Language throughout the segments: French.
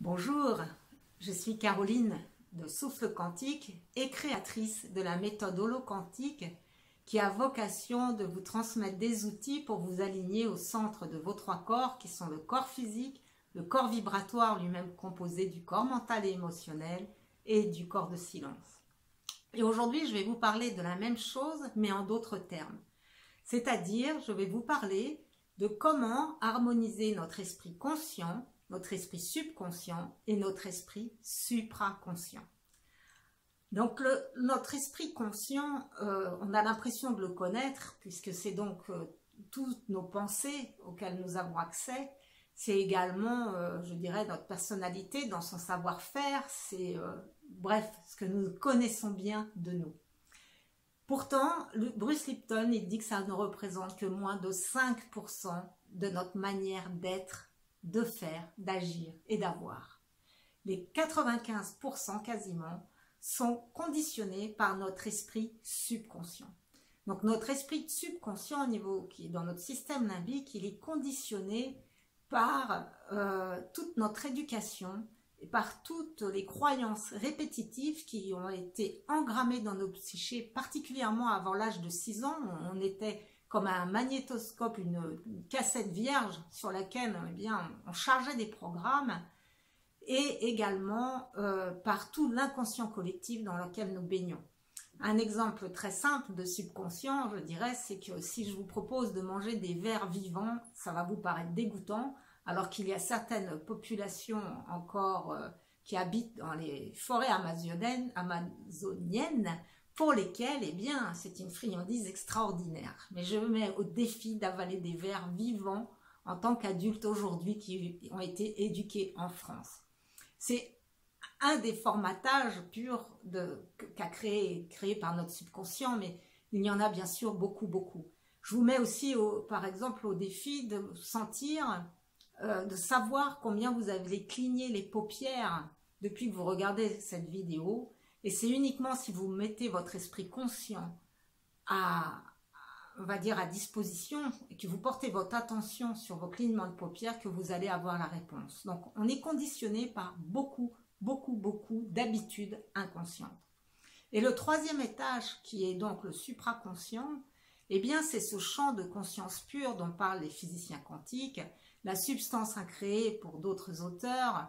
Bonjour, je suis Caroline de Souffle Quantique et créatrice de la méthode holo-quantique qui a vocation de vous transmettre des outils pour vous aligner au centre de vos trois corps qui sont le corps physique, le corps vibratoire lui-même composé du corps mental et émotionnel et du corps de silence. Et aujourd'hui, je vais vous parler de la même chose mais en d'autres termes. C'est-à-dire, je vais vous parler de comment harmoniser notre esprit conscient, notre esprit subconscient et notre esprit supraconscient. Donc notre esprit conscient, on a l'impression de le connaître puisque c'est donc toutes nos pensées auxquelles nous avons accès. C'est également, je dirais, notre personnalité dans son savoir-faire. C'est, bref, ce que nous connaissons bien de nous. Pourtant, Bruce Lipton, il dit que ça ne représente que moins de 5% de notre manière d'être, de faire, d'agir et d'avoir. Les 95% quasiment sont conditionnés par notre esprit subconscient. Donc notre esprit subconscient au niveau qui est dans notre système limbique, il est conditionné par toute notre éducation et par toutes les croyances répétitives qui ont été engrammées dans nos psychés, particulièrement avant l'âge de 6 ans. On était comme un magnétoscope, une cassette vierge sur laquelle on chargeait des programmes, et également par tout l'inconscient collectif dans lequel nous baignons. Un exemple très simple de subconscient, je dirais, c'est que si je vous propose de manger des vers vivants, ça va vous paraître dégoûtant, alors qu'il y a certaines populations encore qui habitent dans les forêts amazoniennes, pour lesquelles, c'est une friandise extraordinaire. Mais je me mets au défi d'avaler des vers vivants en tant qu'adultes aujourd'hui qui ont été éduqués en France. C'est un des formatages purs qu'a créé par notre subconscient, mais il y en a bien sûr beaucoup, beaucoup. Je vous mets aussi, par exemple, au défi de sentir, de savoir combien vous avez cligné les paupières depuis que vous regardez cette vidéo. Et c'est uniquement si vous mettez votre esprit conscient on va dire à disposition et que vous portez votre attention sur vos clignements de paupières que vous allez avoir la réponse. Donc on est conditionné par beaucoup d'habitudes inconscientes. Et le troisième étage qui est donc le supraconscient, c'est ce champ de conscience pure dont parlent les physiciens quantiques, la substance incréée pour d'autres auteurs,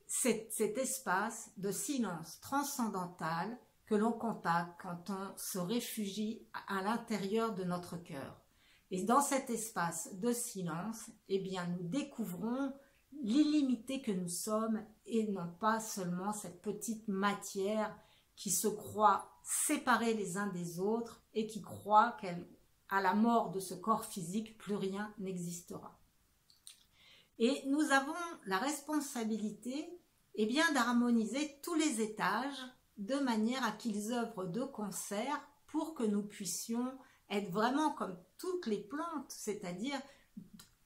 cet espace de silence transcendantal que l'on contacte quand on se réfugie à l'intérieur de notre cœur. Et dans cet espace de silence, nous découvrons l'illimité que nous sommes et non pas seulement cette petite matière qui se croit séparée les uns des autres et qui croit qu'à la mort de ce corps physique, plus rien n'existera. Et nous avons la responsabilité d'harmoniser tous les étages de manière à qu'ils œuvrent de concert pour que nous puissions être vraiment comme toutes les plantes, c'est-à-dire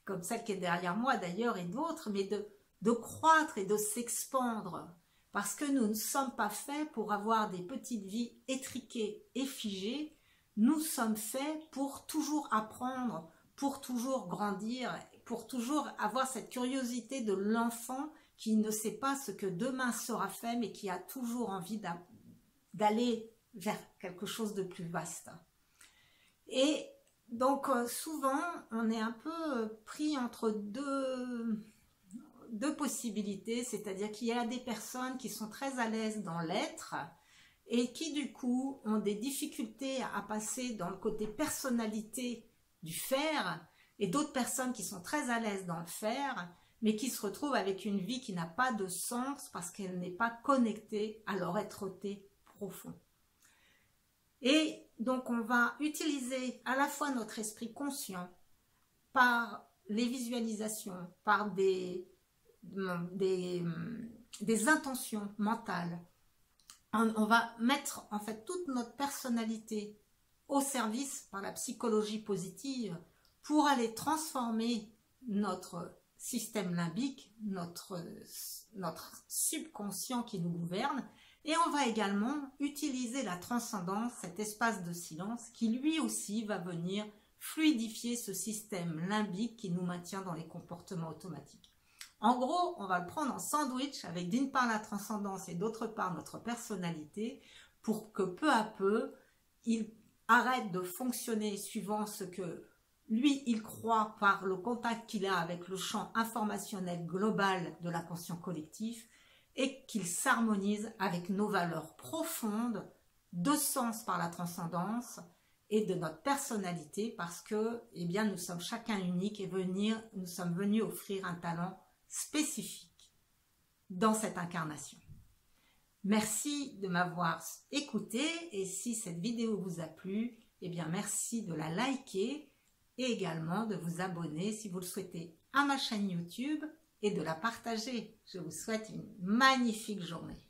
comme celle qui est derrière moi d'ailleurs et d'autres, mais de croître et de s'expandre. Parce que nous ne sommes pas faits pour avoir des petites vies étriquées et figées, nous sommes faits pour toujours apprendre, pour toujours grandir, pour toujours avoir cette curiosité de l'enfant qui ne sait pas ce que demain sera fait, mais qui a toujours envie d'aller vers quelque chose de plus vaste. Et donc souvent, on est un peu pris entre deux possibilités, c'est-à-dire qu'il y a des personnes qui sont très à l'aise dans l'être et qui du coup ont des difficultés à passer dans le côté personnalité du faire, et d'autres personnes qui sont très à l'aise dans le faire, mais qui se retrouvent avec une vie qui n'a pas de sens parce qu'elle n'est pas connectée à leur être-té profond. Et donc on va utiliser à la fois notre esprit conscient par les visualisations, par des intentions mentales. On va mettre en fait toute notre personnalité au service par la psychologie positive pour aller transformer notre système limbique, notre subconscient qui nous gouverne, et on va également utiliser la transcendance, cet espace de silence qui lui aussi va venir fluidifier ce système limbique qui nous maintient dans les comportements automatiques. En gros, on va le prendre en sandwich avec d'une part la transcendance et d'autre part notre personnalité pour que peu à peu, il arrête de fonctionner suivant ce que lui, il croit par le contact qu'il a avec le champ informationnel global de la conscience collective et qu'il s'harmonise avec nos valeurs profondes de sens par la transcendance et de notre personnalité parce que eh bien, nous sommes chacun unique et nous sommes venus offrir un talent spécifique dans cette incarnation. Merci de m'avoir écouté et si cette vidéo vous a plu, eh bien merci de la liker et également de vous abonner si vous le souhaitez à ma chaîne YouTube et de la partager. Je vous souhaite une magnifique journée.